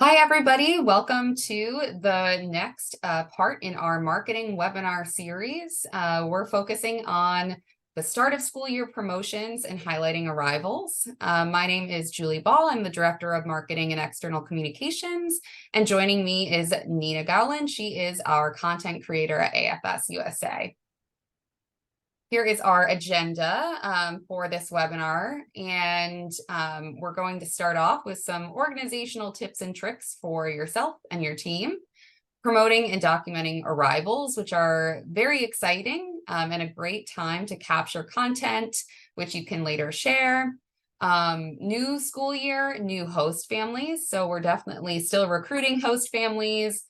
Hi, everybody. Welcome to the next part in our marketing webinar series. We're focusing on the start of school year promotions and highlighting arrivals. My name is Julie Ball. I'm the Director of Marketing and External Communications. And joining me is Nina Gowland. She is our content creator at AFS-USA. Here is our agenda for this webinar, and we're going to start off with some organizational tips and tricks for yourself and your team, promoting and documenting arrivals, which are very exciting and a great time to capture content, which you can later share. New school year, new host families. So we're definitely still recruiting host families.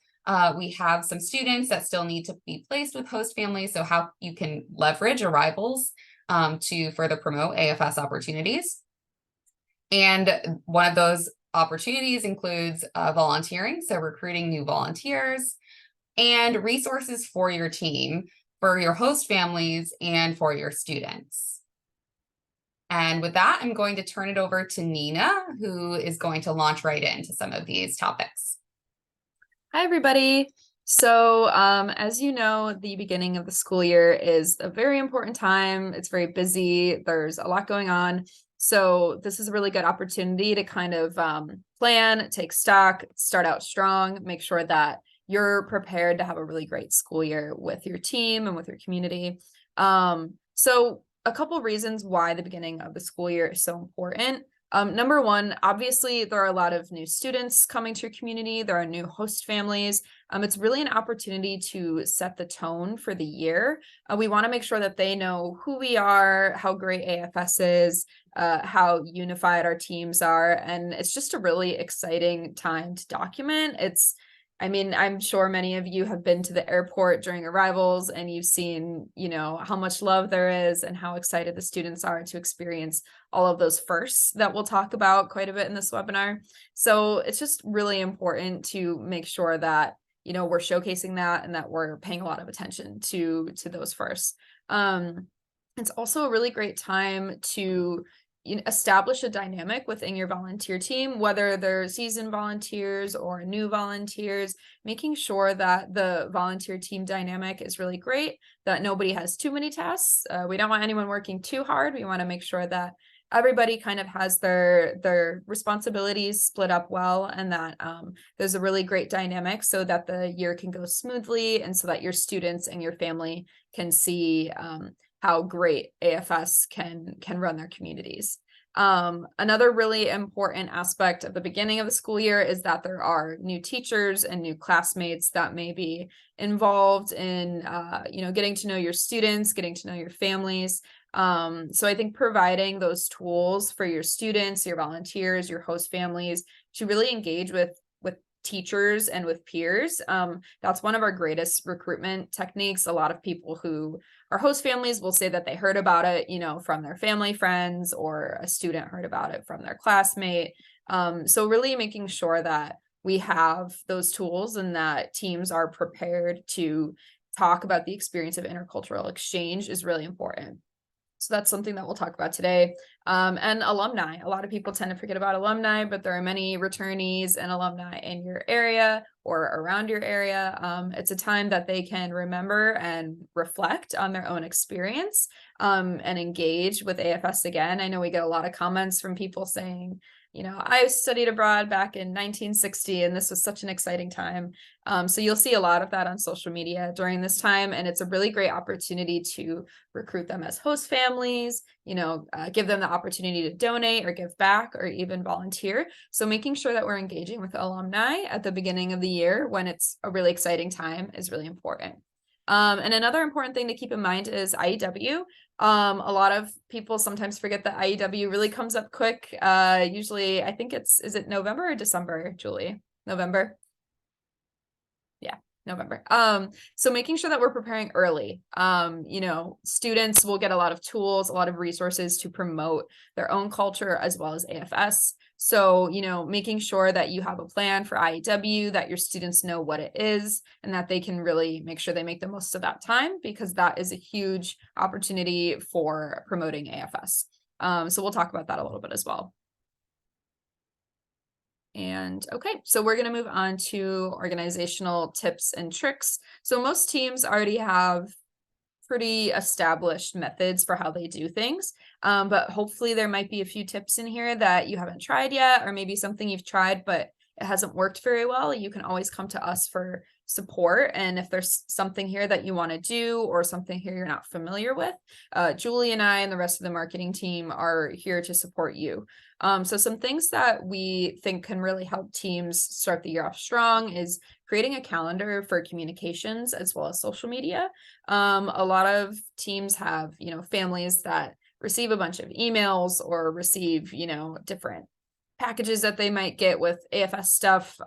We have some students that still need to be placed with host families, so how you can leverage arrivals to further promote AFS opportunities. And one of those opportunities includes volunteering, so recruiting new volunteers, and resources for your team, for your host families, and for your students. And with that, I'm going to turn it over to Nina, who is going to launch right into some of these topics. Hi, everybody. So as you know, the beginning of the school year is a very important time. It's very busy. There's a lot going on. So this is a really good opportunity to kind of plan, take stock, start out strong, make sure that you're prepared to have a really great school year with your team and with your community. So a couple reasons why the beginning of the school year is so important. Number one, obviously, there are a lot of new students coming to your community. There are new host families. It's really an opportunity to set the tone for the year. We want to make sure that they know who we are, how great AFS is, how unified our teams are. And it's just a really exciting time to document. I'm sure many of you have been to the airport during arrivals and you've seen, how much love there is and how excited the students are to experience all of those firsts that we'll talk about quite a bit in this webinar. So it's just really important to make sure that, we're showcasing that and that we're paying a lot of attention to those firsts. It's also a really great time to establish a dynamic within your volunteer team, whether they're seasoned volunteers or new volunteers, making sure that the volunteer team dynamic is really great, that nobody has too many tasks. We don't want anyone working too hard. We want to make sure that everybody kind of has their responsibilities split up well, and that there's a really great dynamic so that the year can go smoothly and so that your students and your family can see how great AFS can run their communities. Another really important aspect of the beginning of the school year is that there are new teachers and new classmates that may be involved in, getting to know your students, getting to know your families. So I think providing those tools for your students, your volunteers, your host families to really engage with teachers and with peers. That's one of our greatest recruitment techniques. A lot of people who are host families will say that they heard about it, from their family friends, or a student heard about it from their classmate. So really making sure that we have those tools and that teams are prepared to talk about the experience of intercultural exchange is really important. So that's something that we'll talk about today. And alumni. A lot of people tend to forget about alumni, but there are many returnees and alumni in your area or around your area. It's a time that they can remember and reflect on their own experience and engage with AFS again. I know we get a lot of comments from people saying, I studied abroad back in 1960, and this was such an exciting time. So you'll see a lot of that on social media during this time, and it's a really great opportunity to recruit them as host families, give them the opportunity to donate or give back or even volunteer. So making sure that we're engaging with alumni at the beginning of the year when it's a really exciting time is really important. And another important thing to keep in mind is IEW. A lot of people sometimes forget that IEW really comes up quick. Usually, I think is it November or December, Julie? November? Yeah, November. So making sure that we're preparing early. Students will get a lot of tools, a lot of resources to promote their own culture as well as AFS. So, making sure that you have a plan for IEW, that your students know what it is, and that they can really make sure they make the most of that time, because that is a huge opportunity for promoting AFS. So we'll talk about that a little bit as well. And okay, so we're going to move on to organizational tips and tricks. So most teams already have pretty established methods for how they do things. But hopefully there might be a few tips in here that you haven't tried yet, or maybe something you've tried, but it hasn't worked very well. You can always come to us for support. And if there's something here that you want to do or something here you're not familiar with, Julie and I and the rest of the marketing team are here to support you. So some things that we think can really help teams start the year off strong is creating a calendar for communications as well as social media. A lot of teams have, families that receive a bunch of emails or receive, different packages that they might get with AFS stuff.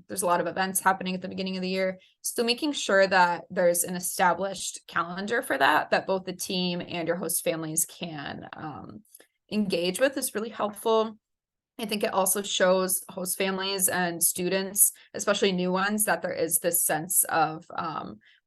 There's a lot of events happening at the beginning of the year. So making sure that there's an established calendar for that both the team and your host families can engage with is really helpful. I think it also shows host families and students, especially new ones, that there is this sense of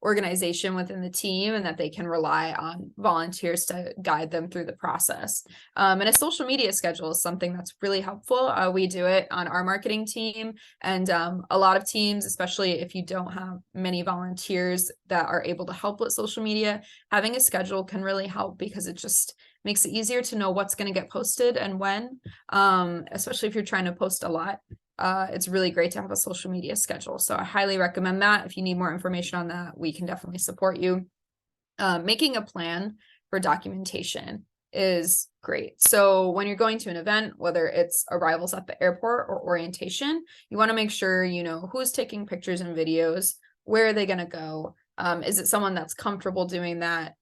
organization within the team and that they can rely on volunteers to guide them through the process. And a social media schedule is something that's really helpful. We do it on our marketing team, and a lot of teams, especially if you don't have many volunteers that are able to help with social media, having a schedule can really help because it just makes it easier to know what's going to get posted and when, especially if you're trying to post a lot. It's really great to have a social media schedule. So I highly recommend that. If you need more information on that, we can definitely support you. Making a plan for documentation is great. So when you're going to an event, whether it's arrivals at the airport or orientation, you want to make sure you know who's taking pictures and videos, where are they going to go? Is it someone that's comfortable doing that?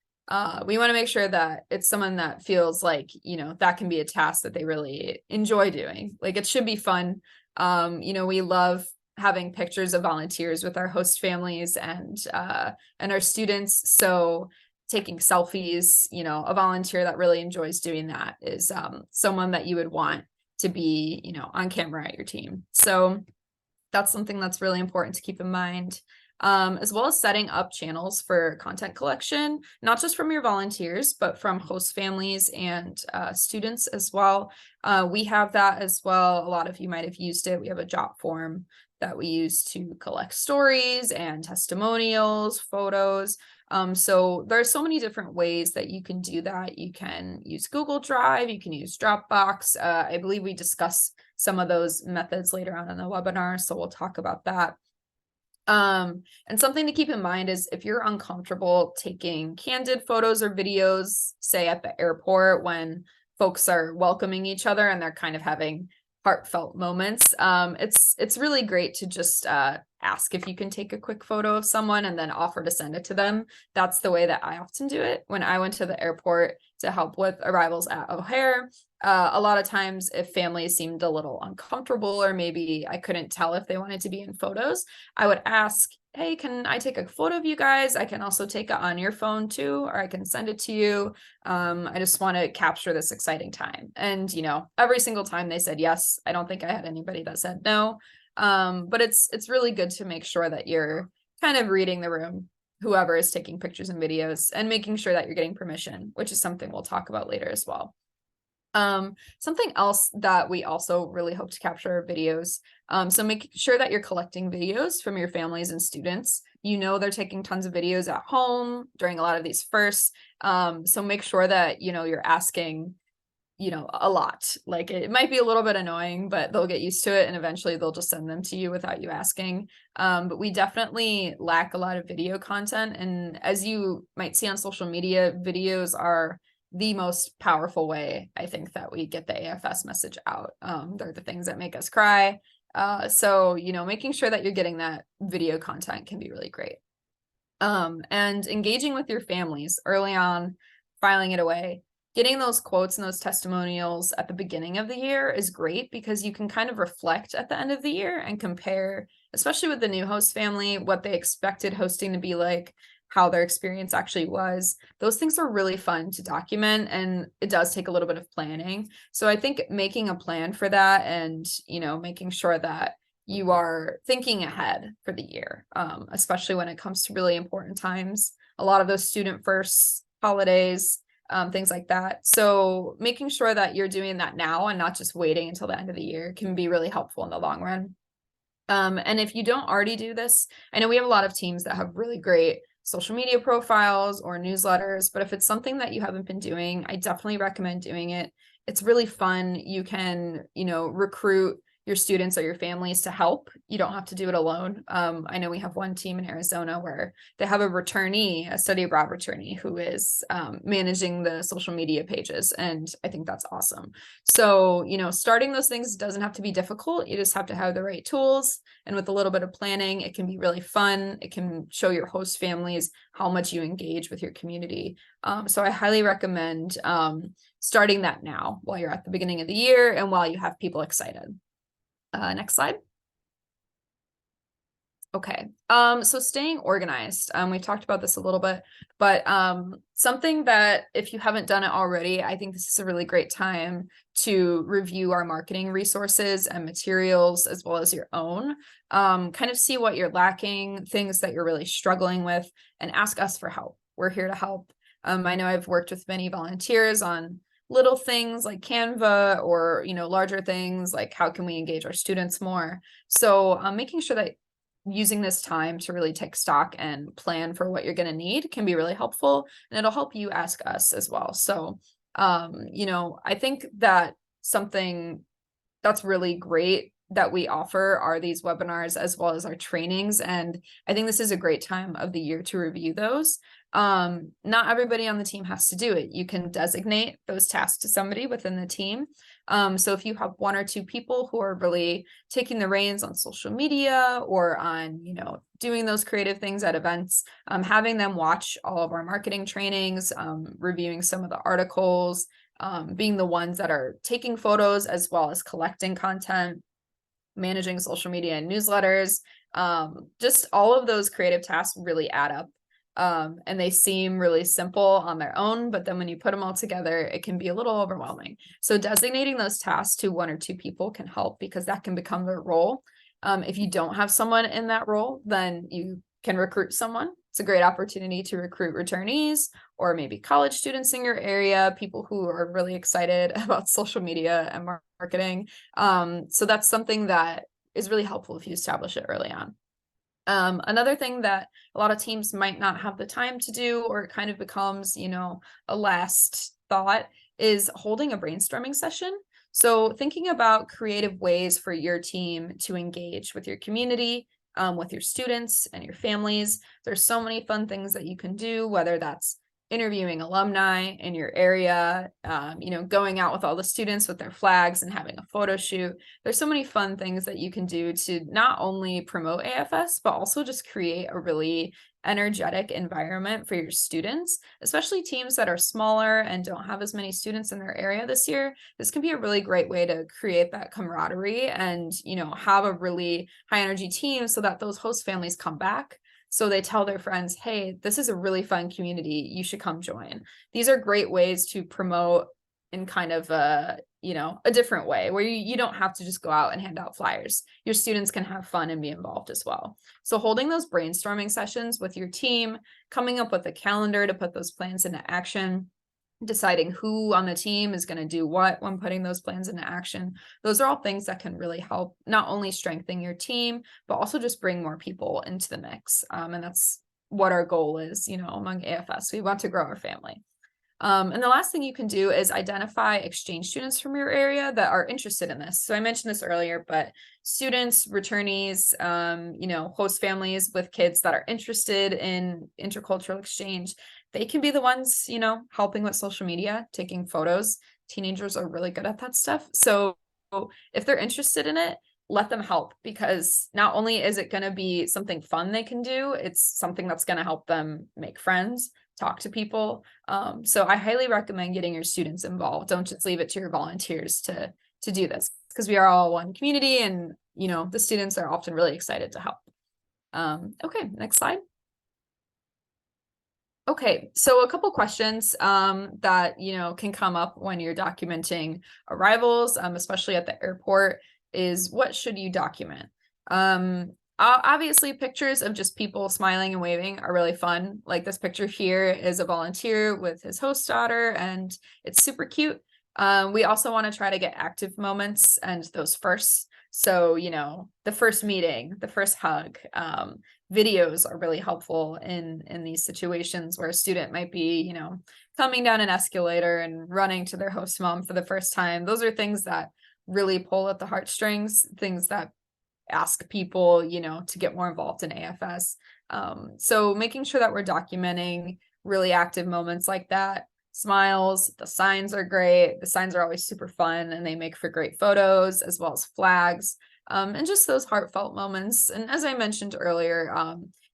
We want to make sure that it's someone that feels like, that can be a task that they really enjoy doing. Like it should be fun. We love having pictures of volunteers with our host families and our students. So taking selfies, a volunteer that really enjoys doing that is someone that you would want to be, on camera at your team. So that's something that's really important to keep in mind. As well as setting up channels for content collection, not just from your volunteers, but from host families and students as well. We have that as well. A lot of you might have used it. We have a job form that we use to collect stories and testimonials, photos. So there are so many different ways that you can do that. You can use Google Drive, you can use Dropbox. I believe we discuss some of those methods later on in the webinar, so we'll talk about that. And something to keep in mind is if you're uncomfortable taking candid photos or videos, say at the airport when folks are welcoming each other and they're kind of having heartfelt moments, it's really great to just ask if you can take a quick photo of someone and then offer to send it to them. That's the way that I often do it. When I went to the airport to help with arrivals at O'Hare, a lot of times if families seemed a little uncomfortable or maybe I couldn't tell if they wanted to be in photos, I would ask, hey, can I take a photo of you guys? I can also take it on your phone too, or I can send it to you. I just want to capture this exciting time. And, every single time they said yes. I don't think I had anybody that said no. But it's really good to make sure that you're kind of reading the room, whoever is taking pictures and videos, and making sure that you're getting permission, which is something we'll talk about later as well. Something else that we also really hope to capture are videos. So make sure that you're collecting videos from your families and students. They're taking tons of videos at home during a lot of these firsts. So make sure that, you're asking, a lot. Like it might be a little bit annoying, but they'll get used to it and eventually they'll just send them to you without you asking. But we definitely lack a lot of video content. And as you might see on social media, videos are the most powerful way, I think, that we get the AFS message out. They're the things that make us cry. So, making sure that you're getting that video content can be really great. And engaging with your families early on, filing it away. Getting those quotes and those testimonials at the beginning of the year is great because you can kind of reflect at the end of the year and compare, especially with the new host family, what they expected hosting to be like, how their experience actually was. Those things are really fun to document, and it does take a little bit of planning. So I think making a plan for that and, making sure that you are thinking ahead for the year, especially when it comes to really important times. A lot of those student first holidays, things like that. So making sure that you're doing that now and not just waiting until the end of the year can be really helpful in the long run. And if you don't already do this, I know we have a lot of teams that have really great social media profiles or newsletters, but if it's something that you haven't been doing, I definitely recommend doing it. It's really fun. You can, recruit your students or your families to help. You don't have to do it alone. I know we have one team in Arizona where they have a study abroad returnee who is managing the social media pages. And I think that's awesome. So, starting those things doesn't have to be difficult. You just have to have the right tools. And with a little bit of planning, it can be really fun. It can show your host families how much you engage with your community. So I highly recommend starting that now while you're at the beginning of the year and while you have people excited. Next slide. Okay. So staying organized. We've talked about this a little bit, but something that if you haven't done it already, I think this is a really great time to review our marketing resources and materials as well as your own. Kind of see what you're lacking, things that you're really struggling with, and ask us for help. We're here to help. I know I've worked with many volunteers on little things like Canva or, larger things like how can we engage our students more. So making sure that using this time to really take stock and plan for what you're going to need can be really helpful, and it'll help you ask us as well. So, I think that something that's really great that we offer are these webinars as well as our trainings. And I think this is a great time of the year to review those. Not everybody on the team has to do it. You can designate those tasks to somebody within the team. So if you have one or two people who are really taking the reins on social media or on, doing those creative things at events, having them watch all of our marketing trainings, reviewing some of the articles, being the ones that are taking photos as well as collecting content, managing social media and newsletters, just all of those creative tasks really add up. And they seem really simple on their own, but then when you put them all together, it can be a little overwhelming. So designating those tasks to one or two people can help because that can become their role. If you don't have someone in that role, then you can recruit someone. It's a great opportunity to recruit returnees or maybe college students in your area, people who are really excited about social media and marketing. So that's something that is really helpful if you establish it early on. Another thing that a lot of teams might not have the time to do, or it kind of becomes, a last thought, is holding a brainstorming session. So thinking about creative ways for your team to engage with your community, with your students and your families. There's so many fun things that you can do, whether that's interviewing alumni in your area, going out with all the students with their flags and having a photo shoot. There's so many fun things that you can do to not only promote AFS, but also just create a really energetic environment for your students, especially teams that are smaller and don't have as many students in their area this year. This can be a really great way to create that camaraderie and, have a really high energy team so that those host families come back. So they tell their friends, hey, this is a really fun community. You should come join. These are great ways to promote in kind of a different way where you don't have to just go out and hand out flyers. Your students can have fun and be involved as well. So holding those brainstorming sessions with your team, coming up with a calendar to put those plans into action, deciding who on the team is going to do what when putting those plans into action. Those are all things that can really help not only strengthen your team, but also just bring more people into the mix. And that's what our goal is, among AFS. We want to grow our family. And the last thing you can do is identify exchange students from your area that are interested in this. So I mentioned this earlier, but students, returnees, host families with kids that are interested in intercultural exchange, they can be the ones, helping with social media, taking photos. Teenagers are really good at that stuff. So if they're interested in it, let them help, because not only is it going to be something fun they can do, it's something that's going to help them make friends, talk to people. So I highly recommend getting your students involved. Don't just leave it to your volunteers to do this, because we are all one community, and the students are often really excited to help. Okay, next slide. Okay, so a couple questions that can come up when you're documenting arrivals, especially at the airport, is what should you document? Obviously, pictures of just people smiling and waving are really fun. Like this picture here is a volunteer with his host daughter, and it's super cute. We also want to try to get active moments and those firsts. So, the first meeting, the first hug, videos are really helpful in these situations where a student might be, coming down an escalator and running to their host mom for the first time. Those are things that really pull at the heartstrings, things that ask people, to get more involved in AFS. So making sure that we're documenting really active moments like that. Smiles, the signs are great. The signs are always super fun and they make for great photos as well as flags. And just those heartfelt moments. And as I mentioned earlier,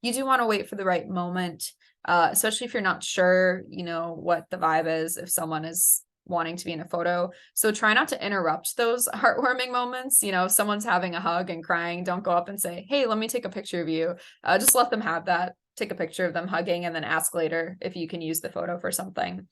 you do want to wait for the right moment, especially if you're not sure, what the vibe is, if someone is wanting to be in a photo. So try not to interrupt those heartwarming moments. If someone's having a hug and crying, don't go up and say, hey, let me take a picture of you. Just let them have that. Take a picture of them hugging and then ask later if you can use the photo for something.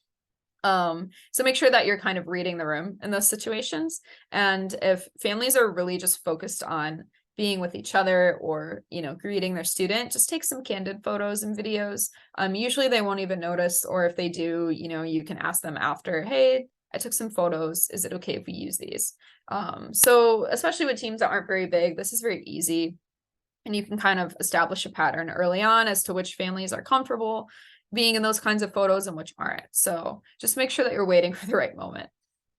So make sure that you're kind of reading the room in those situations. And if families are really just focused on being with each other or, greeting their student, just take some candid photos and videos. Usually they won't even notice, or if they do, you can ask them after, hey, I took some photos. Is it okay if we use these? So especially with teams that aren't very big, this is very easy. And you can kind of establish a pattern early on as to which families are comfortable being in those kinds of photos and which aren't. So just make sure that you're waiting for the right moment.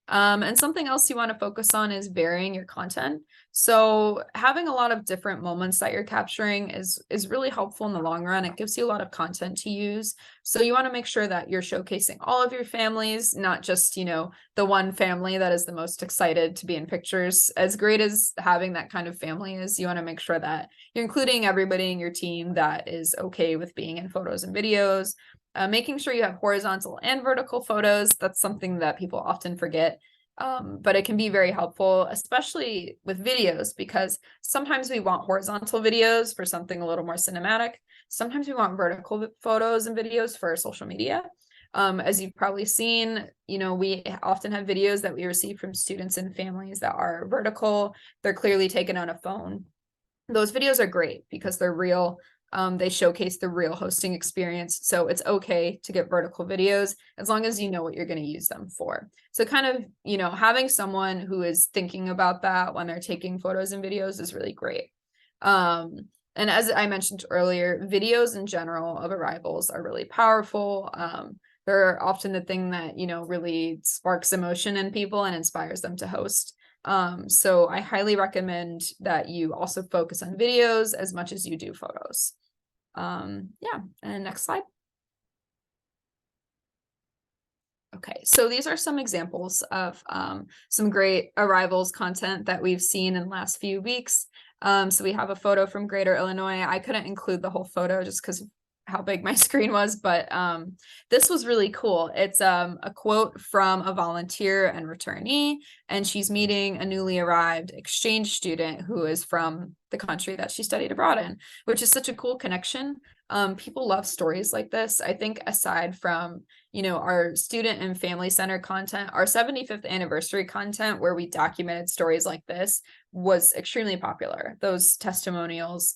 And something else you want to focus on is varying your content. So having a lot of different moments that you're capturing is really helpful in the long run. It gives you a lot of content to use. So you want to make sure that you're showcasing all of your families, not just, the one family that is the most excited to be in pictures. As great as having that kind of family is, you want to make sure that you're including everybody in your team that is okay with being in photos and videos. Making sure you have horizontal and vertical photos. That's something that people often forget. But it can be very helpful, especially with videos, because sometimes we want horizontal videos for something a little more cinematic. Sometimes we want vertical photos and videos for social media. As you've probably seen, we often have videos that we receive from students and families that are vertical. They're clearly taken on a phone. Those videos are great because they're real. They showcase the real hosting experience. So it's okay to get vertical videos as long as you know what you're going to use them for. So kind of, having someone who is thinking about that when they're taking photos and videos is really great. And as I mentioned earlier, videos in general of arrivals are really powerful. They're often the thing that, really sparks emotion in people and inspires them to host. So I highly recommend that you also focus on videos as much as you do photos. Yeah, and next slide. Okay, so these are some examples of some great arrivals content that we've seen in the last few weeks. So we have a photo from Greater Illinois. I couldn't include the whole photo just because of how big my screen was, but this was really cool. It's a quote from a volunteer and returnee, and she's meeting a newly arrived exchange student who is from the country that she studied abroad in, which is such a cool connection. People love stories like this. I think aside from, our student and family center content, our 75th anniversary content where we documented stories like this was extremely popular. Those testimonials,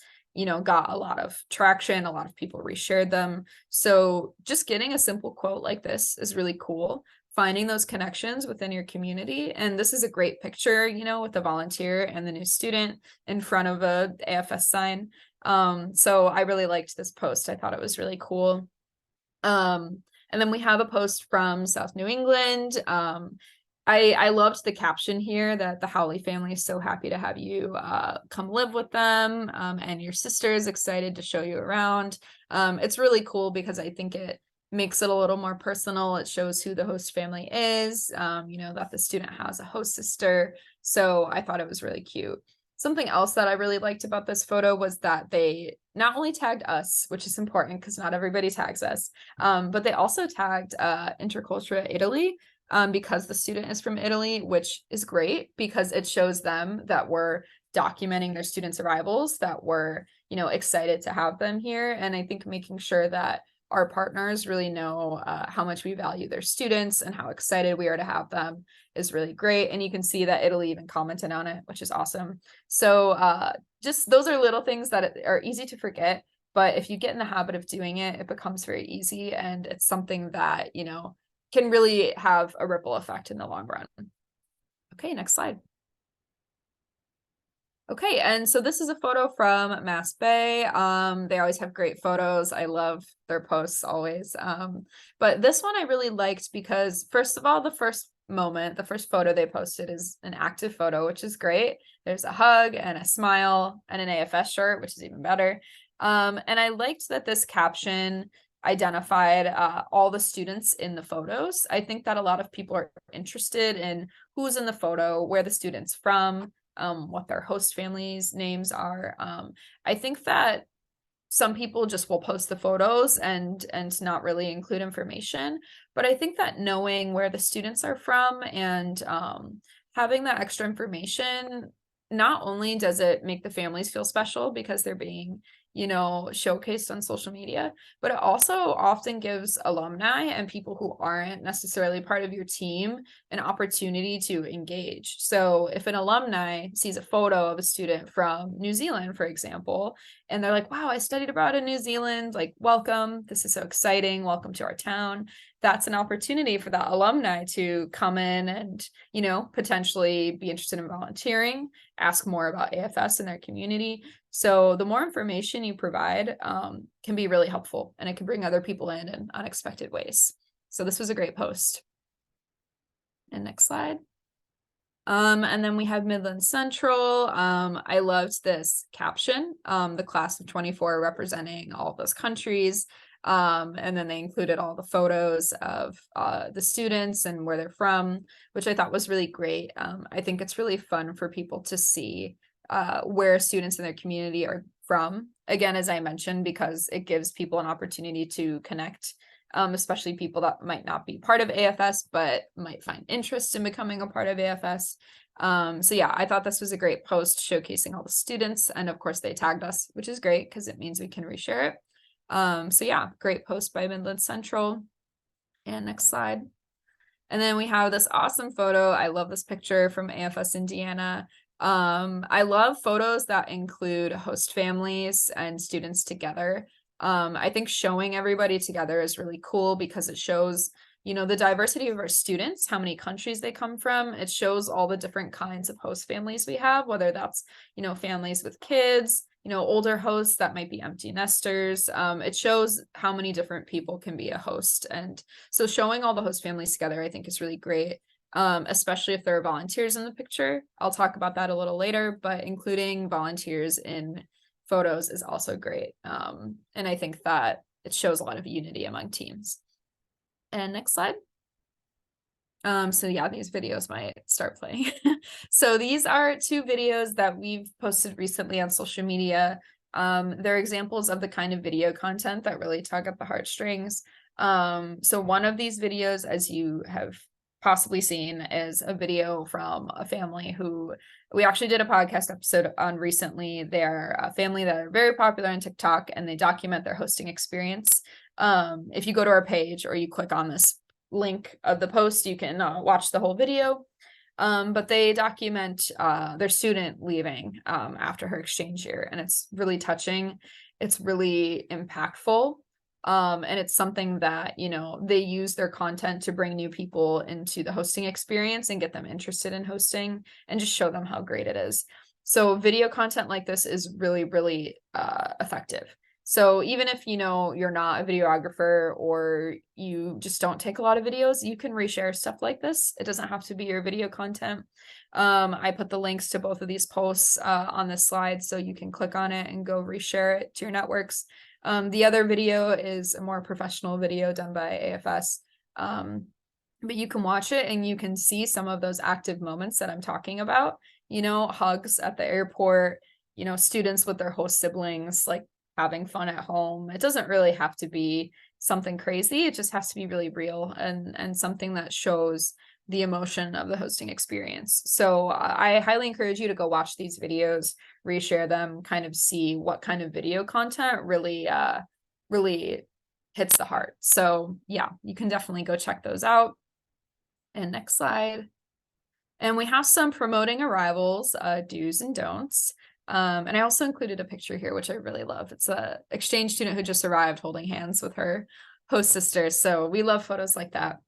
got a lot of traction. A lot of people reshared them. So just getting a simple quote like this is really cool. Finding those connections within your community. And this is a great picture, with the volunteer and the new student in front of a AFS sign. So I really liked this post. I thought it was really cool. And then we have a post from South New England. I loved the caption here that the Howley family is so happy to have you come live with them, and your sister is excited to show you around. It's really cool because I think it makes it a little more personal. It shows who the host family is, that the student has a host sister. So I thought it was really cute. Something else that I really liked about this photo was that they not only tagged us, which is important because not everybody tags us, but they also tagged Intercultura Italy, because the student is from Italy, which is great because it shows them that we're documenting their students' arrivals, that we're, excited to have them here. And I think making sure that our partners really know how much we value their students and how excited we are to have them is really great. And you can see that Italy even commented on it, which is awesome. So just those are little things that are easy to forget, but if you get in the habit of doing it, it becomes very easy, and it's something that, can really have a ripple effect in the long run. Okay, next slide. Okay, and so this is a photo from Mass Bay. They always have great photos. I love their posts always. But this one I really liked because, first of all, the first photo they posted is an active photo, which is great. There's a hug and a smile and an AFS shirt, which is even better. And I liked that this caption identified all the students in the photos. I think that a lot of people are interested in who's in the photo, where the student's from, what their host families' names are. I think that some people just will post the photos and not really include information, but I think that knowing where the students are from and having that extra information, not only does it make the families feel special because they're being showcased on social media, but it also often gives alumni and people who aren't necessarily part of your team an opportunity to engage. So if an alumni sees a photo of a student from New Zealand, for example, and they're like, wow, I studied abroad in New Zealand, like, welcome, this is so exciting, welcome to our town. That's an opportunity for that alumni to come in and, potentially be interested in volunteering, ask more about AFS in their community. So the more information you provide can be really helpful, and it can bring other people in unexpected ways. So this was a great post. And next slide. And then we have Midland Central. I loved this caption, the class of 24 representing all of those countries. And then they included all the photos of the students and where they're from, which I thought was really great. I think it's really fun for people to see where students in their community are from. Again, as I mentioned, because it gives people an opportunity to connect, especially people that might not be part of AFS, but might find interest in becoming a part of AFS. So yeah, I thought this was a great post showcasing all the students. And of course they tagged us, which is great because it means we can reshare it. So yeah, great post by Midland Central. And next slide. And then we have this awesome photo. I love this picture from AFS Indiana. I love photos that include host families and students together. I think showing everybody together is really cool because it shows, the diversity of our students, how many countries they come from. It shows all the different kinds of host families we have, whether that's, families with kids, older hosts that might be empty nesters. It shows how many different people can be a host. And so showing all the host families together, I think is really great. Especially if there are volunteers in the picture. I'll talk about that a little later, but including volunteers in photos is also great. And I think that it shows a lot of unity among teams. And next slide. So yeah, these videos might start playing. So these are 2 videos that we've posted recently on social media. They're examples of the kind of video content that really tug at the heartstrings. So one of these videos, as you have possibly seen, is a video from a family who we actually did a podcast episode on recently. They're a family that are very popular on TikTok, and they document their hosting experience. If you go to our page or you click on this link of the post, you can watch the whole video. But they document their student leaving after her exchange year, and it's really touching. It's really impactful. And it's something that, they use their content to bring new people into the hosting experience and get them interested in hosting and just show them how great it is. So video content like this is really, really effective. So even if, you're not a videographer or you just don't take a lot of videos, you can reshare stuff like this. It doesn't have to be your video content. I put the links to both of these posts on this slide, so you can click on it and go reshare it to your networks. The other video is a more professional video done by AFS. But you can watch it and you can see some of those active moments that I'm talking about, hugs at the airport, students with their host siblings, like having fun at home. It doesn't really have to be something crazy. It just has to be really real and something that shows the emotion of the hosting experience. So I highly encourage you to go watch these videos, reshare them, kind of see what kind of video content really hits the heart. So yeah, you can definitely go check those out. And next slide. And we have some promoting arrivals, do's and don'ts. And I also included a picture here, which I really love. It's a exchange student who just arrived holding hands with her host sister. So we love photos like that.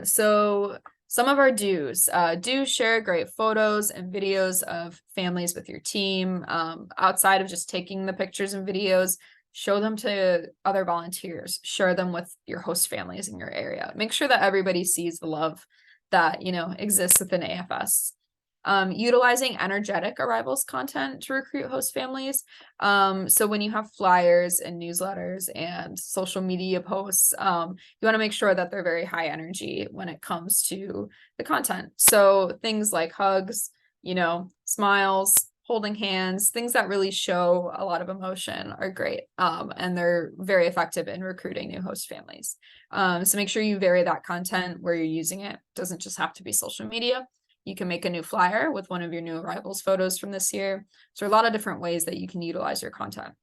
So some of our do's, do share great photos and videos of families with your team. Outside of just taking the pictures and videos, show them to other volunteers, share them with your host families in your area. Make sure that everybody sees the love that, exists within AFS. Utilizing energetic arrivals content to recruit host families. So when you have flyers and newsletters and social media posts, you want to make sure that they're very high energy when it comes to the content. So things like hugs, smiles, holding hands, things that really show a lot of emotion are great. And they're very effective in recruiting new host families. So make sure you vary that content where you're using it. It doesn't just have to be social media. You can make a new flyer with one of your new arrivals photos from this year. So a lot of different ways that you can utilize your content.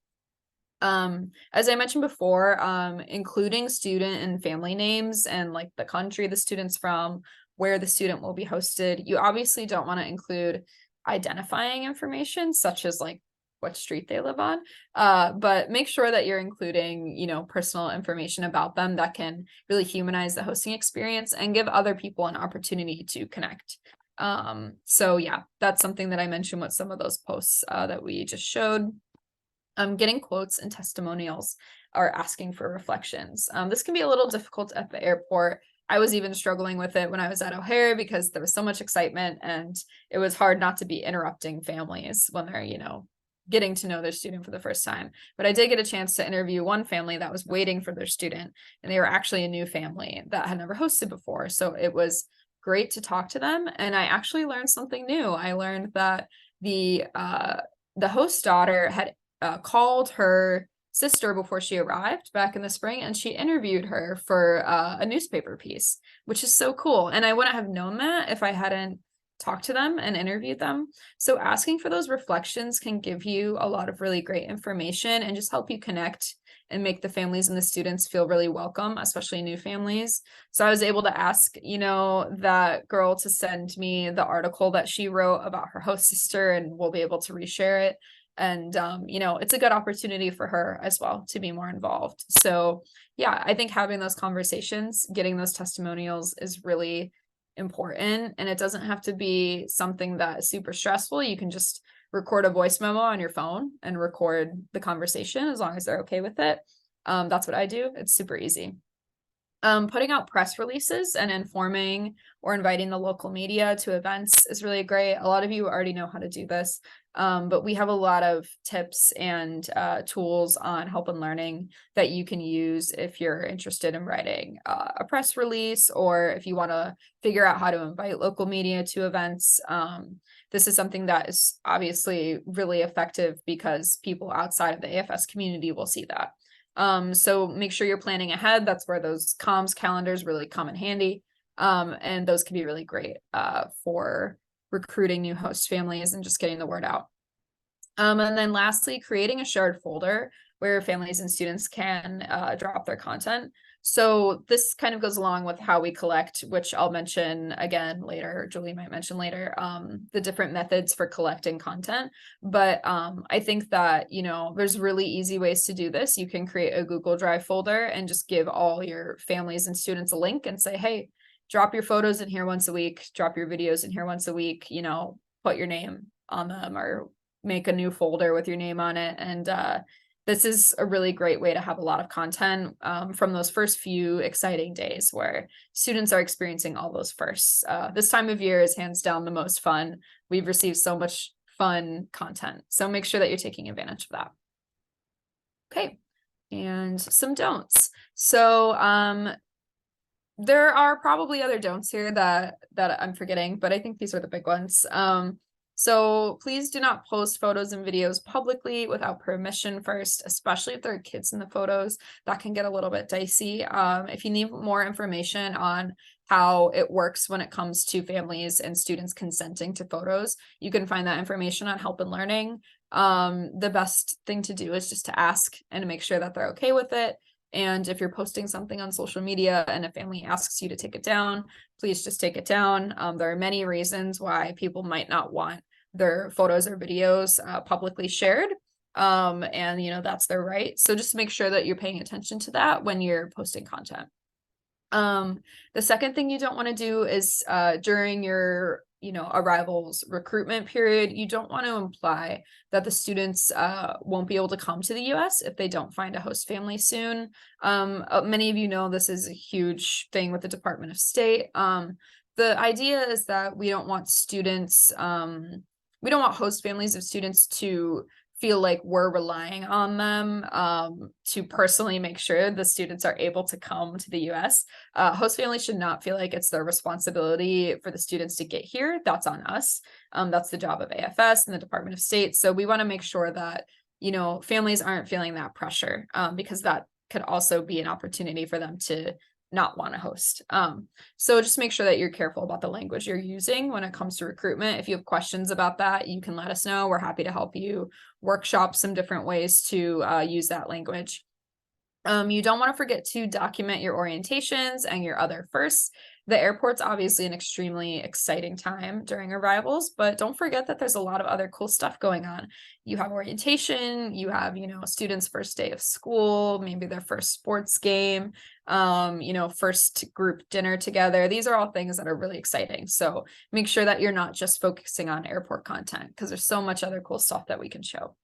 As I mentioned before, including student and family names and like the country the student's from, where the student will be hosted. You obviously don't want to include identifying information such as like what street they live on, but make sure that you're including, personal information about them that can really humanize the hosting experience and give other people an opportunity to connect. So yeah, that's something that I mentioned with some of those posts that we just showed. Getting quotes and testimonials or asking for reflections. This can be a little difficult at the airport. I was even struggling with it when I was at O'Hare because there was so much excitement and it was hard not to be interrupting families when they're, getting to know their student for the first time. But I did get a chance to interview one family that was waiting for their student, and they were actually a new family that had never hosted before. So it was great to talk to them, and I actually learned something new. I learned that the host daughter had called her sister before she arrived back in the spring, and she interviewed her for a newspaper piece, which is so cool. And I wouldn't have known that if I hadn't talked to them and interviewed them. So asking for those reflections can give you a lot of really great information and just help you connect and make the families and the students feel really welcome, especially new families. So I was able to ask, that girl to send me the article that she wrote about her host sister, and we'll be able to reshare it. And, it's a good opportunity for her as well to be more involved. So yeah, I think having those conversations, getting those testimonials is really important. And it doesn't have to be something that is super stressful. You can just record a voice memo on your phone and record the conversation as long as they're okay with it. That's what I do. It's super easy. Putting out press releases and informing or inviting the local media to events is really great. A lot of you already know how to do this, but we have a lot of tips and tools on Help and Learning that you can use if you're interested in writing a press release, or if you want to figure out how to invite local media to events. This is something that is obviously really effective because people outside of the AFS community will see that. So make sure you're planning ahead. That's where those comms calendars really come in handy. And those can be really great for recruiting new host families and just getting the word out. And then lastly, creating a shared folder where families and students can drop their content. So this kind of goes along with how we collect, which I'll mention again later, Julie might mention later, the different methods for collecting content. But I think that, there's really easy ways to do this. You can create a Google Drive folder and just give all your families and students a link and say, hey, drop your photos in here once a week, drop your videos in here once a week, put your name on them or make a new folder with your name on it. And this is a really great way to have a lot of content from those first few exciting days where students are experiencing all those firsts. This time of year is hands down the most fun. We've received so much fun content. So make sure that you're taking advantage of that. Okay, and some don'ts. So there are probably other don'ts here that I'm forgetting, but I think these are the big ones. So please do not post photos and videos publicly without permission first, especially if there are kids in the photos. That can get a little bit dicey. If you need more information on how it works when it comes to families and students consenting to photos, you can find that information on Help and Learning. The best thing to do is just to ask and make sure that they're okay with it. And if you're posting something on social media and a family asks you to take it down, please just take it down. There are many reasons why people might not want their photos or videos publicly shared. And that's their right. So just make sure that you're paying attention to that when you're posting content. The second thing you don't want to do is during your arrivals recruitment period, you don't want to imply that the students won't be able to come to the US if they don't find a host family soon. Many of you know this is a huge thing with the Department of State. The idea is that we don't want we don't want host families of students to feel like we're relying on them to personally make sure the students are able to come to the US. Host families should not feel like it's their responsibility for the students to get here. That's on us. That's the job of AFS and the Department of State. So we want to make sure that, families aren't feeling that pressure because that could also be an opportunity for them to not want to host. So just make sure that you're careful about the language you're using when it comes to recruitment. If you have questions about that, you can let us know. We're happy to help you workshop some different ways to use that language. You don't want to forget to document your orientations and your other firsts. The airport's obviously an extremely exciting time during arrivals, but don't forget that there's a lot of other cool stuff going on. You have orientation, you have, students' first day of school, maybe their first sports game, first group dinner together. These are all things that are really exciting. So make sure that you're not just focusing on airport content because there's so much other cool stuff that we can show.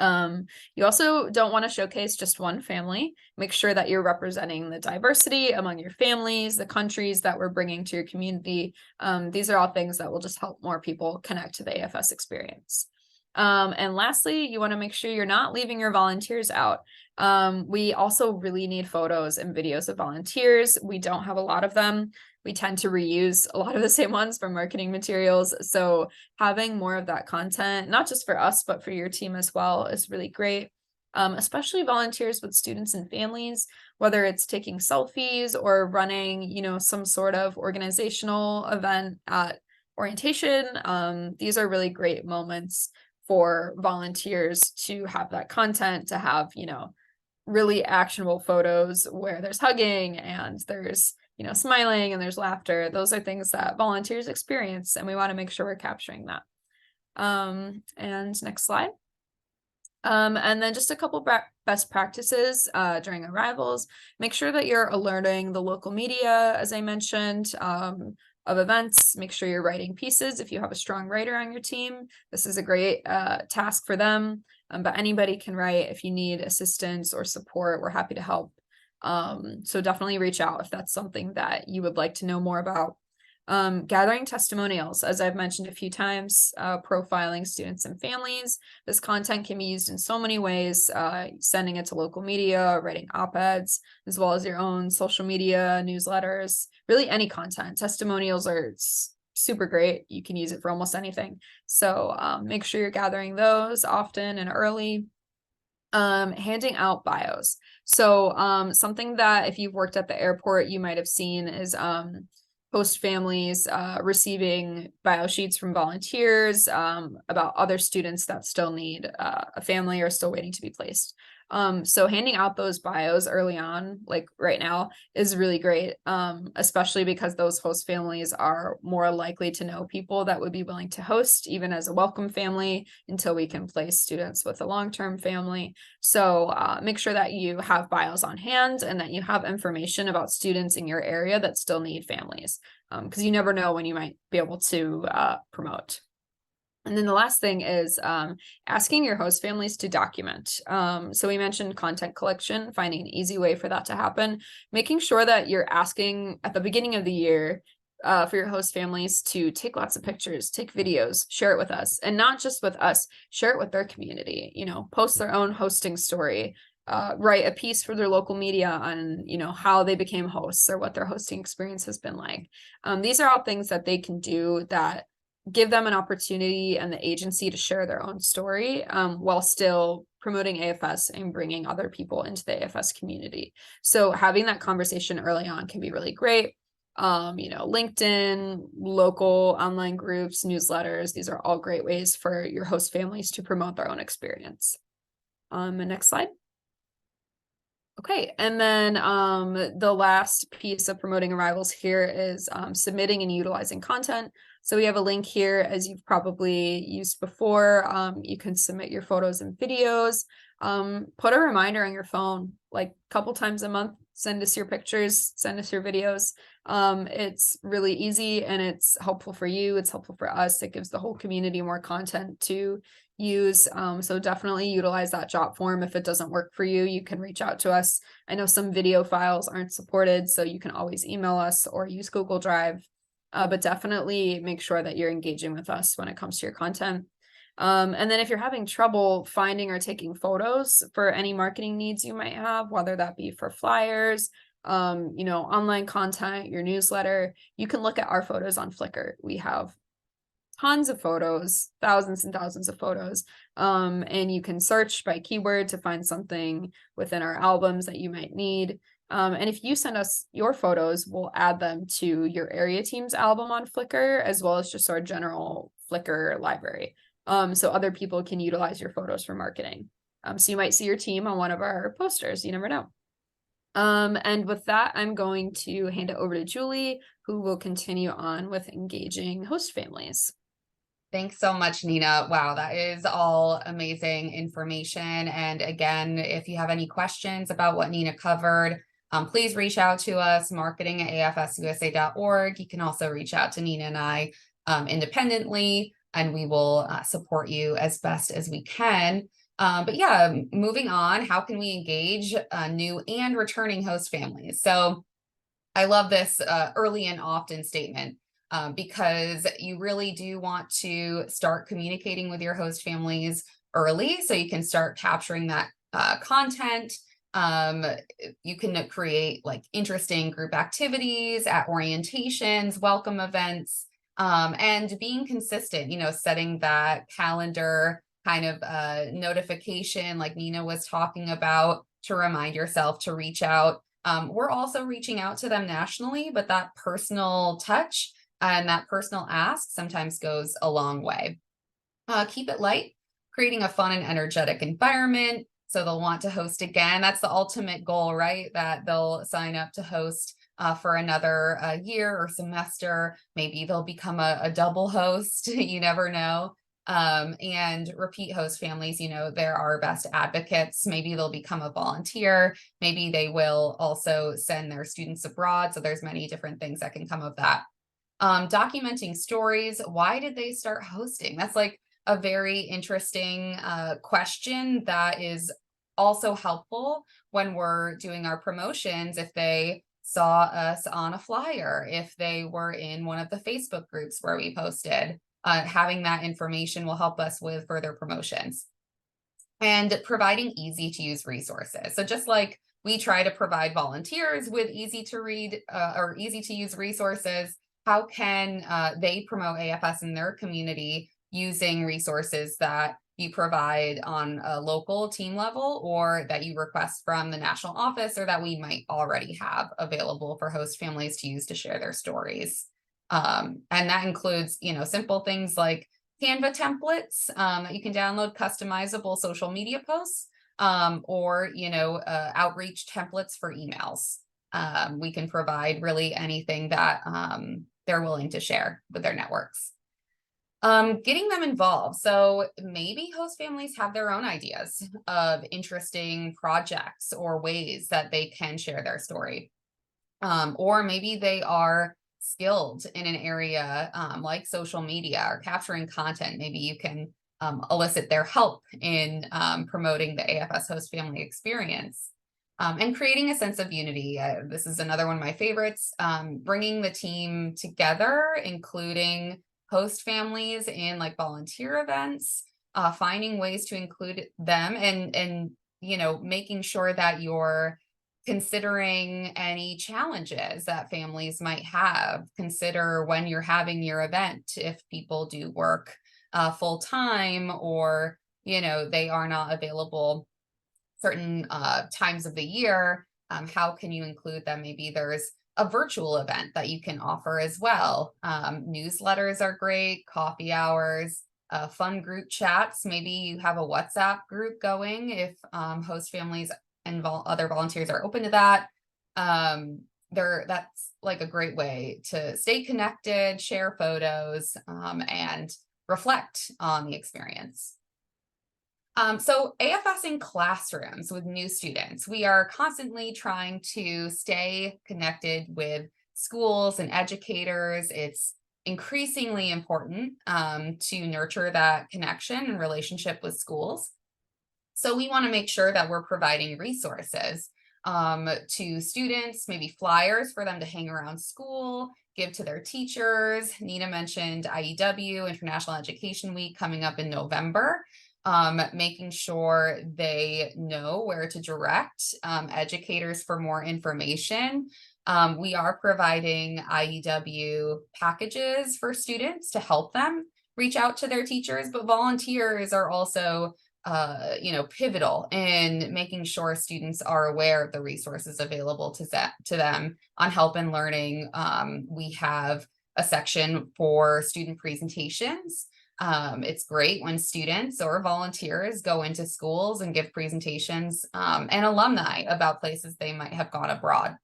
You also don't want to showcase just one family. Make sure that you're representing the diversity among your families, the countries that we're bringing to your community. These are all things that will just help more people connect to the AFS experience. And lastly, you want to make sure you're not leaving your volunteers out. We also really need photos and videos of volunteers. We don't have a lot of them. We tend to reuse a lot of the same ones from marketing materials. So having more of that content, not just for us, but for your team as well, is really great. Especially volunteers with students and families, whether it's taking selfies or running, some sort of organizational event at orientation. These are really great moments for volunteers to have that content, to have, really actionable photos where there's hugging and there's, smiling and there's laughter. Those are things that volunteers experience, and we want to make sure we're capturing that. And next slide. And then just a couple best practices during arrivals. Make sure that you're alerting the local media, as I mentioned, of events. Make sure you're writing pieces. If you have a strong writer on your team, this is a great task for them. But anybody can write. If you need assistance or support, we're happy to help. So definitely reach out if that's something that you would like to know more about. Gathering testimonials, as I've mentioned a few times, profiling students and families. This content can be used in so many ways, sending it to local media, writing op-eds, as well as your own social media, newsletters, really any content. Testimonials are super great. You can use it for almost anything. So make sure you're gathering those often and early. Handing out bios. So something that if you've worked at the airport, you might have seen is host families receiving bio sheets from volunteers about other students that still need a family or still waiting to be placed. So handing out those bios early on, like right now, is really great, especially because those host families are more likely to know people that would be willing to host, even as a welcome family, until we can place students with a long-term family. So make sure that you have bios on hand and that you have information about students in your area that still need families, because you never know when you might be able to promote. And then the last thing is asking your host families to document. So we mentioned content collection, finding an easy way for that to happen, making sure that you're asking at the beginning of the year for your host families to take lots of pictures, take videos, share it with us, and not just with us, share it with their community, post their own hosting story, write a piece for their local media on, how they became hosts or what their hosting experience has been like. These are all things that they can do that give them an opportunity and the agency to share their own story while still promoting AFS and bringing other people into the AFS community. So having that conversation early on can be really great. LinkedIn, local online groups, newsletters, these are all great ways for your host families to promote their own experience. And next slide. Okay, and then the last piece of promoting arrivals here is submitting and utilizing content. So we have a link here, as you've probably used before. You can submit your photos and videos. Put a reminder on your phone, like a couple times a month, send us your pictures, send us your videos. It's really easy and it's helpful for you. It's helpful for us. It gives the whole community more content to use. So definitely utilize that jot form. If it doesn't work for you, you can reach out to us. I know some video files aren't supported, so you can always email us or use Google Drive. But definitely make sure that you're engaging with us when it comes to your content. And then if you're having trouble finding or taking photos for any marketing needs you might have, whether that be for flyers, online content, your newsletter, you can look at our photos on Flickr. We have tons of photos, thousands and thousands of photos. And you can search by keyword to find something within our albums that you might need. And if you send us your photos, we'll add them to your area team's album on Flickr, as well as just our general Flickr library. So other people can utilize your photos for marketing. So you might see your team on one of our posters. You never know. And with that, I'm going to hand it over to Julie, who will continue on with engaging host families. Thanks so much, Nina. Wow, that is all amazing information. And again, if you have any questions about what Nina covered, please reach out to us, marketing@afsusa.org. You can also reach out to Nina and I independently, and we will support you as best as we can. But yeah, moving on, how can we engage new and returning host families? So I love this early and often statement. Because you really do want to start communicating with your host families early so you can start capturing that content. You can create like interesting group activities at orientations, welcome events, and being consistent, setting that calendar kind of notification like Nina was talking about to remind yourself to reach out. We're also reaching out to them nationally, but that personal touch and that personal ask sometimes goes a long way. Keep it light, creating a fun and energetic environment so they'll want to host again. That's the ultimate goal, right? That they'll sign up to host for another year or semester. Maybe they'll become a double host. You never know. And repeat host families, they're our best advocates. Maybe they'll become a volunteer. Maybe they will also send their students abroad. So there's many different things that can come of that. Documenting stories. Why did they start hosting? That's like a very interesting question that is also helpful when we're doing our promotions. If they saw us on a flyer, if they were in one of the Facebook groups where we posted, having that information will help us with further promotions. And providing easy to use resources. So just like we try to provide volunteers with easy to read or easy to use resources, how can they promote AFS in their community using resources that you provide on a local team level or that you request from the national office or that we might already have available for host families to use to share their stories? And that includes, simple things like Canva templates that you can download, customizable social media posts, or, outreach templates for emails. We can provide really anything that they're willing to share with their networks. Getting them involved. So maybe host families have their own ideas of interesting projects or ways that they can share their story. Or maybe they are skilled in an area like social media or capturing content. Maybe you can elicit their help in promoting the AFS host family experience. And creating a sense of unity. This is another one of my favorites. Bringing the team together, including host families in like volunteer events, finding ways to include them and making sure that you're considering any challenges that families might have. Consider when you're having your event, if people do work full time or, they are not available certain times of the year, how can you include them? Maybe there's a virtual event that you can offer as well. Newsletters are great, coffee hours, fun group chats. Maybe you have a WhatsApp group going if host families and other volunteers are open to that. that's like a great way to stay connected, share photos, and reflect on the experience. So AFS in classrooms with new students, we are constantly trying to stay connected with schools and educators. It's increasingly important to nurture that connection and relationship with schools. So we want to make sure that we're providing resources to students, maybe flyers for them to hang around school, give to their teachers. Nina mentioned IEW, International Education Week, coming up in November. Making sure they know where to direct educators for more information. We are providing IEW packages for students to help them reach out to their teachers, but volunteers are also pivotal in making sure students are aware of the resources available to them on help and learning. We have a section for student presentations. It's great when students or volunteers go into schools and give presentations and alumni about places they might have gone abroad.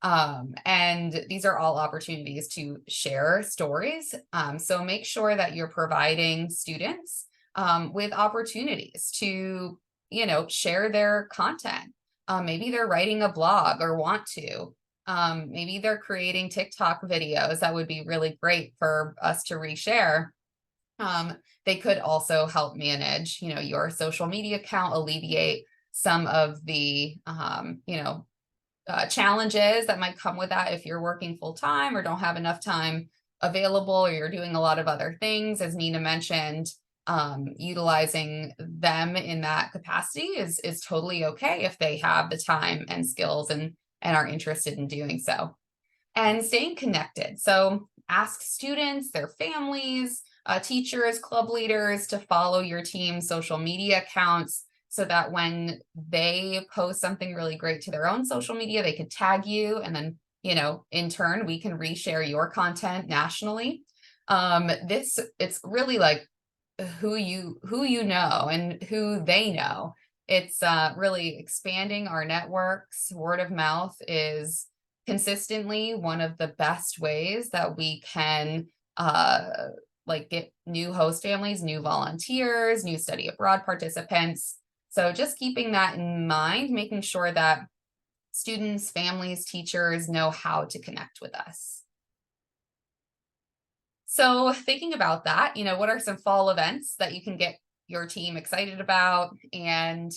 And these are all opportunities to share stories. So make sure that you're providing students with opportunities to, share their content. Maybe they're writing a blog or want to. Maybe they're creating TikTok videos that would be really great for us to reshare. They could also help manage, your social media account, alleviate some of the, challenges that might come with that if you're working full time or don't have enough time available, or you're doing a lot of other things. As Nina mentioned, utilizing them in that capacity is totally okay if they have the time and skills and are interested in doing so. And staying connected. So ask students, their families, teachers, club leaders to follow your team's social media accounts so that when they post something really great to their own social media, they could tag you, and then, in turn, we can reshare your content nationally. It's really like who you know and who they know. It's really expanding our networks. Word of mouth is consistently one of the best ways that we can get new host families, new volunteers, new study abroad participants. So just keeping that in mind, making sure that students, families, teachers know how to connect with us. So thinking about that, what are some fall events that you can get your team excited about and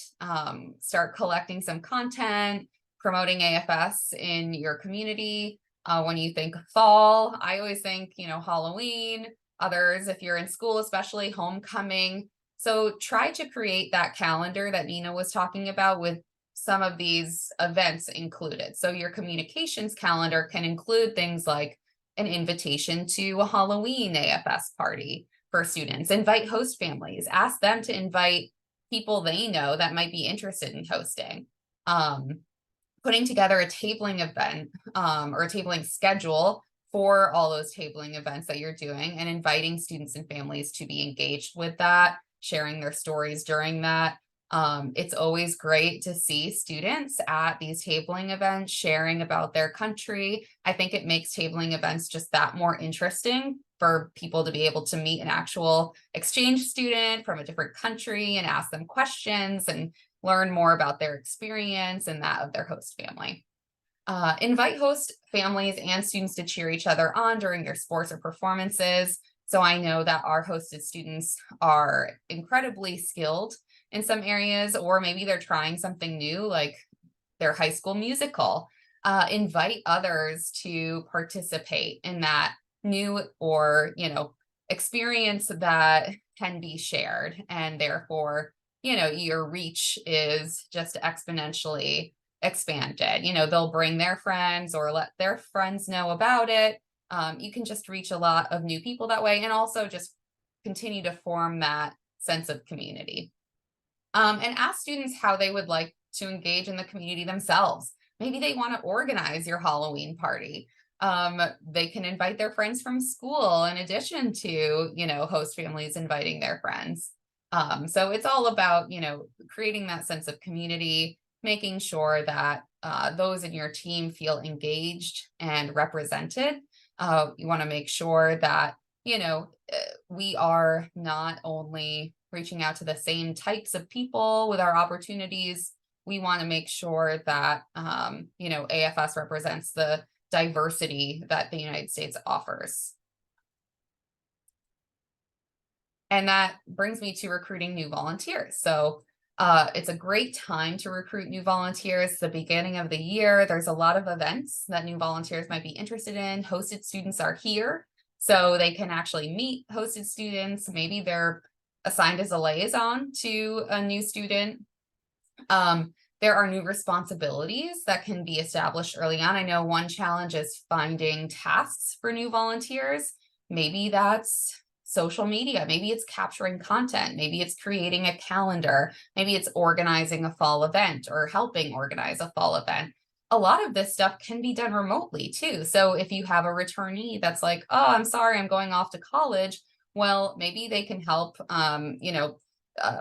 start collecting some content, promoting AFS in your community? When you think fall, I always think, Halloween, others, if you're in school, especially homecoming. So try to create that calendar that Nina was talking about with some of these events included. So your communications calendar can include things like an invitation to a Halloween AFS party for students. Invite host families, ask them to invite people they know that might be interested in hosting. Putting together a tabling event or a tabling schedule for all those tabling events that you're doing, and inviting students and families to be engaged with that, sharing their stories during that. It's always great to see students at these tabling events sharing about their country. I think it makes tabling events just that more interesting for people to be able to meet an actual exchange student from a different country and ask them questions and learn more about their experience and that of their host family. Invite host families and students to cheer each other on during their sports or performances. So I know that our hosted students are incredibly skilled in some areas, or maybe they're trying something new, like their high school musical. Invite others to participate in that new or, experience that can be shared. And therefore, your reach is just exponentially expanded. They'll bring their friends or let their friends know about it. You can just reach a lot of new people that way, and also just continue to form that sense of community. And ask students how they would like to engage in the community themselves. Maybe they want to organize your Halloween party. They can invite their friends from school in addition to, host families inviting their friends. So it's all about, creating that sense of community making sure that those in your team feel engaged and represented. You want to make sure that, we are not only reaching out to the same types of people with our opportunities. We want to make sure that, AFS represents the diversity that the United States offers. And that brings me to recruiting new volunteers. So it's a great time to recruit new volunteers. The beginning of the year, there's a lot of events that new volunteers might be interested in. Hosted students are here, so they can actually meet hosted students. Maybe they're assigned as a liaison to a new student. There are new responsibilities that can be established early on. I know one challenge is finding tasks for new volunteers. Maybe that's social media, maybe it's capturing content, maybe it's creating a calendar, maybe it's organizing a fall event or helping organize a fall event. A lot of this stuff can be done remotely too. So if you have a returnee that's like, oh, I'm sorry, I'm going off to college, well, maybe they can help,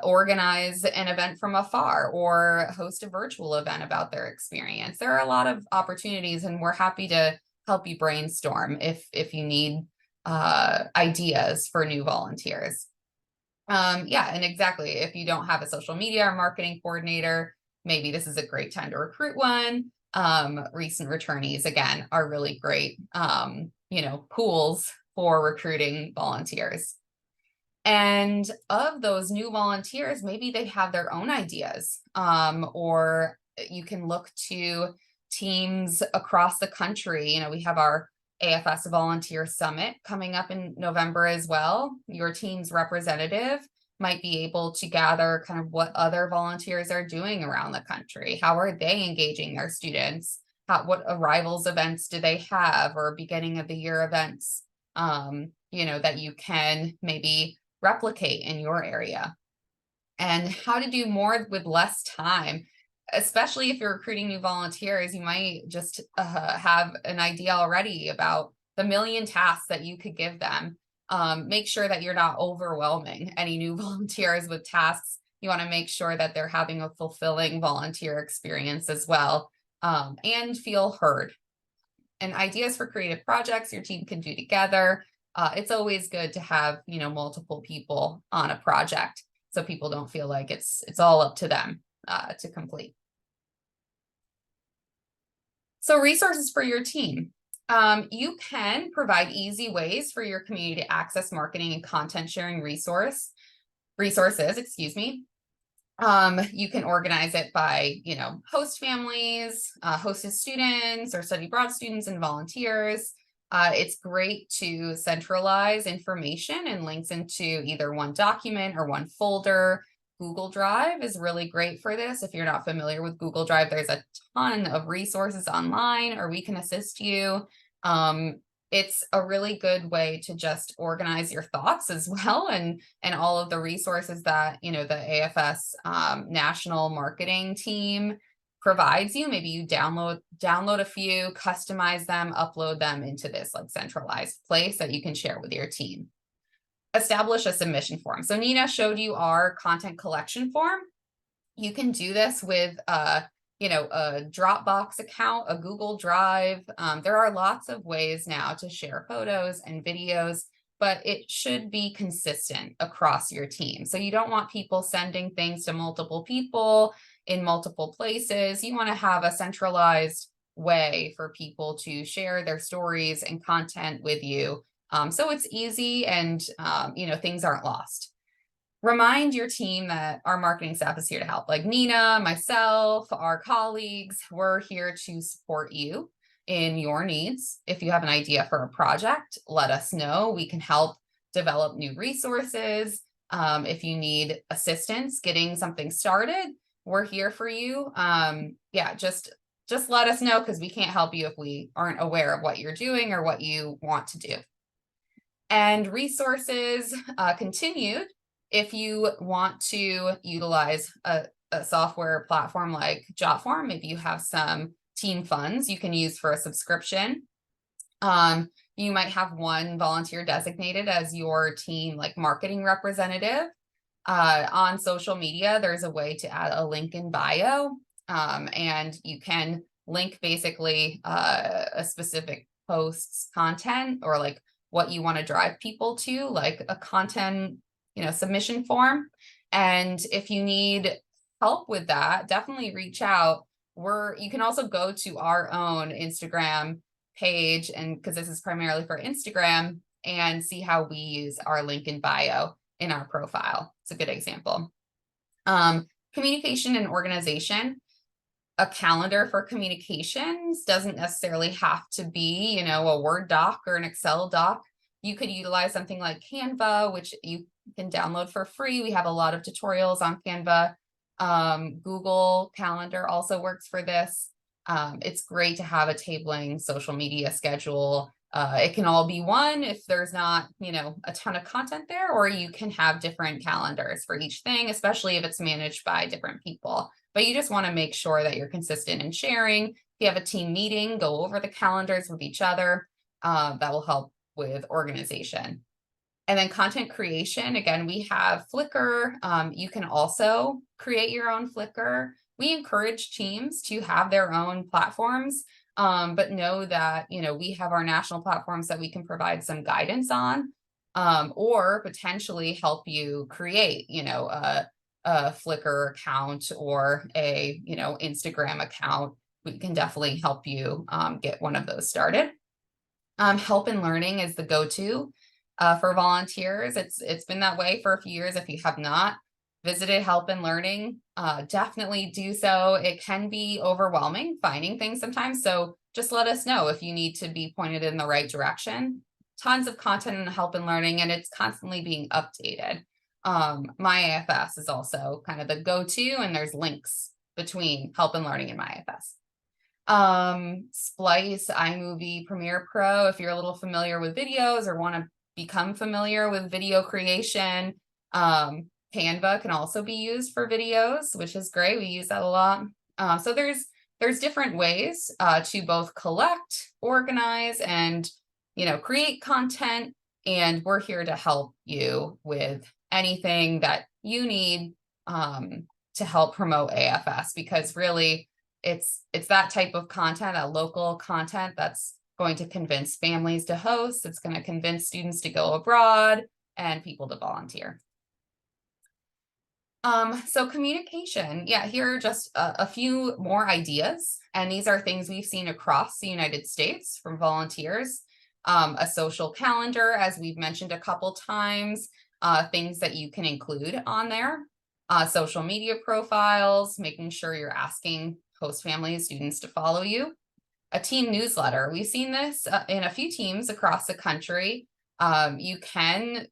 organize an event from afar or host a virtual event about their experience. There are a lot of opportunities, and we're happy to help you brainstorm if you need ideas for new volunteers. Yeah, and exactly. If you don't have a social media or marketing coordinator, maybe this is a great time to recruit one. Recent returnees, again, are really great, pools for recruiting volunteers. And of those new volunteers, maybe they have their own ideas, or you can look to teams across the country. We have our AFS Volunteer Summit coming up in November as well. Your team's representative might be able to gather kind of what other volunteers are doing around the country. How are they engaging their students? What arrivals events do they have, or beginning of the year events, that you can maybe replicate in your area, and how to do more with less time. Especially if you're recruiting new volunteers, you might just have an idea already about the million tasks that you could give them. Make sure that you're not overwhelming any new volunteers with tasks. You want to make sure that they're having a fulfilling volunteer experience as well, and feel heard. And ideas for creative projects your team can do together. It's always good to have, multiple people on a project, so people don't feel like it's all up to them to complete. So resources for your team. You can provide easy ways for your community to access marketing and content sharing resources, excuse me. You can organize it by, host families, hosted students, or study abroad students and volunteers. It's great to centralize information and links into either one document or one folder. Google Drive is really great for this. If you're not familiar with Google Drive, there's a ton of resources online, or we can assist you. It's a really good way to just organize your thoughts as well, and all of the resources that, the AFS national marketing team provides you. Maybe you download a few, customize them, upload them into this like centralized place that you can share with your team. Establish a submission form. So Nina showed you our content collection form. You can do this with a Dropbox account, a Google Drive. There are lots of ways now to share photos and videos, but it should be consistent across your team. So you don't want people sending things to multiple people in multiple places. You want to have a centralized way for people to share their stories and content with you. So it's easy, and things aren't lost. Remind your team that our marketing staff is here to help. Like Nina, myself, our colleagues, we're here to support you in your needs. If you have an idea for a project, let us know. We can help develop new resources. If you need assistance getting something started, we're here for you. Yeah, just let us know, because we can't help you if we aren't aware of what you're doing or what you want to do. And resources continued. If you want to utilize a software platform like Jotform, maybe you have some team funds you can use for a subscription. You might have one volunteer designated as your team like marketing representative. On social media, there's a way to add a link in bio. And you can link basically a specific post's content or like what you want to drive people to, like a content, submission form. And if you need help with that, definitely reach out. You can also go to our own Instagram page, and because this is primarily for Instagram, and see how we use our link in bio in our profile. It's a good example. Communication and organization. A calendar for communications doesn't necessarily have to be, a Word doc or an Excel doc. You could utilize something like Canva, which you can download for free. We have a lot of tutorials on Canva. Google Calendar also works for this. It's great to have a tabling social media schedule. It can all be one if there's not, a ton of content there, or you can have different calendars for each thing, especially if it's managed by different people. But you just want to make sure that you're consistent in sharing. If you have a team meeting, go over the calendars with each other. That will help with organization. And then content creation, again, we have Flickr. You can also create your own Flickr. We encourage teams to have their own platforms, but know that, we have our national platforms that we can provide some guidance on, or potentially help you create, a Flickr account or a, Instagram account. We can definitely help you get one of those started. Help and learning is the go-to for volunteers. It's been that way for a few years. If you have not visited Help and Learning, definitely do so. It can be overwhelming finding things sometimes. So just let us know if you need to be pointed in the right direction. Tons of content in Help and Learning, and it's constantly being updated. My AFS is also kind of the go-to, and there's links between Help and Learning and my AFS. Splice, iMovie, Premiere Pro, if you're a little familiar with videos or want to become familiar with video creation. Canva can also be used for videos, which is great. We use that a lot. So there's different ways to both collect, organize, and create content. And we're here to help you with anything that you need to help promote AFS, because really it's that type of content, that local content, that's going to convince families to host. It's going to convince students to go abroad and people to volunteer. So communication, here are just a few more ideas. And these are things we've seen across the United States from volunteers. A social calendar, as we've mentioned a couple times, things that you can include on there. Social media profiles, making sure you're asking host families, students to follow you. A team newsletter. We've seen this in a few teams across the country. You can,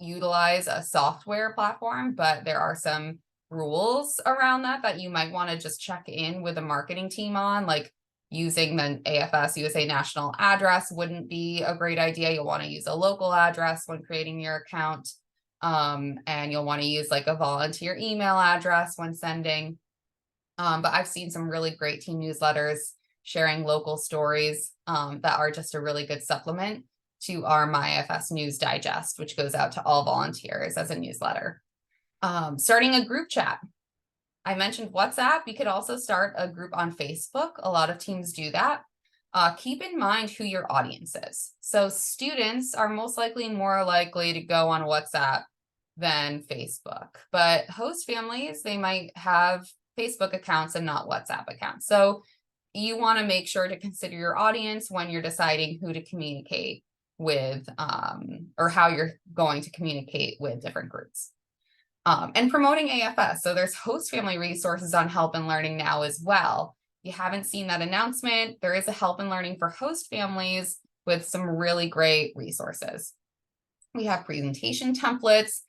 utilize a software platform, but there are some rules around that you might want to just check in with a marketing team on, like using the AFS-USA national address wouldn't be a great idea. You'll want to use a local address when creating your account. And you'll want to use like a volunteer email address when sending. But I've seen some really great team newsletters sharing local stories that are just a really good supplement to our MyFS News Digest, which goes out to all volunteers as a newsletter. Starting a group chat. I mentioned WhatsApp. You could also start a group on Facebook. A lot of teams do that. Keep in mind who your audience is. So students are most more likely to go on WhatsApp than Facebook, but host families, they might have Facebook accounts and not WhatsApp accounts. So you want to make sure to consider your audience when you're deciding who to communicate with, or how you're going to communicate with different groups. And promoting AFS. So there's host family resources on Help and Learning now as well. If you haven't seen that announcement, there is a Help and Learning for host families with some really great resources. We have presentation templates,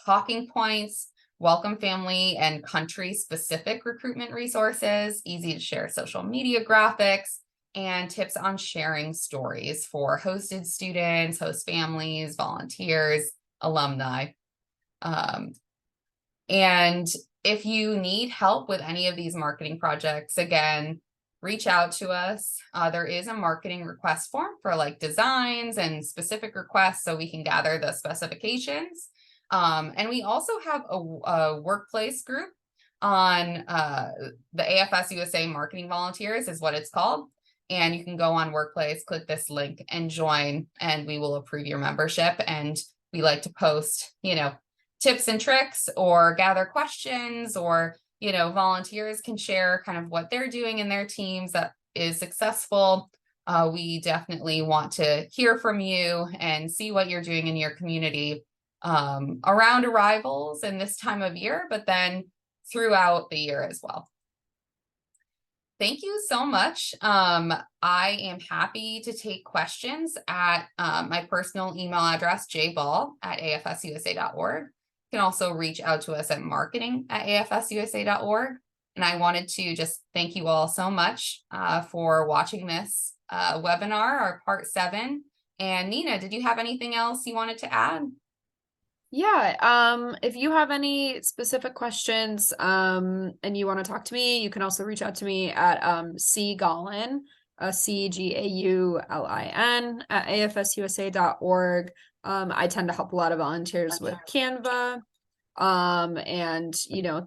talking points, welcome family and country specific recruitment resources, easy to share social media graphics, and tips on sharing stories for hosted students, host families, volunteers, alumni. And if you need help with any of these marketing projects, again, reach out to us. There is a marketing request form for like designs and specific requests, so we can gather the specifications. And we also have a workplace group on the AFS-USA Marketing Volunteers is what it's called. And you can go on Workplace, click this link and join, and we will approve your membership. And we like to post, tips and tricks or gather questions, or, volunteers can share kind of what they're doing in their teams that is successful. We definitely want to hear from you and see what you're doing in your community around arrivals and this time of year, but then throughout the year as well. Thank you so much. I am happy to take questions at my personal email address, jball@afsusa.org. You can also reach out to us at marketing@afsusa.org. And I wanted to just thank you all so much for watching this webinar, our part 7. And Nina, did you have anything else you wanted to add? Yeah, if you have any specific questions and you want to talk to me, you can also reach out to me at cgaulin, CGAULIN at afsusa.org. I tend to help a lot of volunteers with Canva and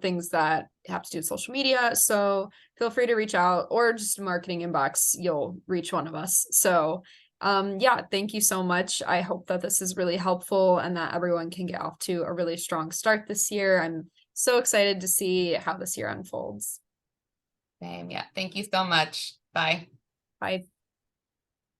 things that have to do with social media. So feel free to reach out, or just a marketing inbox, you'll reach one of us. So yeah, thank you so much. I hope that this is really helpful and that everyone can get off to a really strong start this year. I'm so excited to see how this year unfolds. Same. Yeah. Thank you so much. Bye. Bye.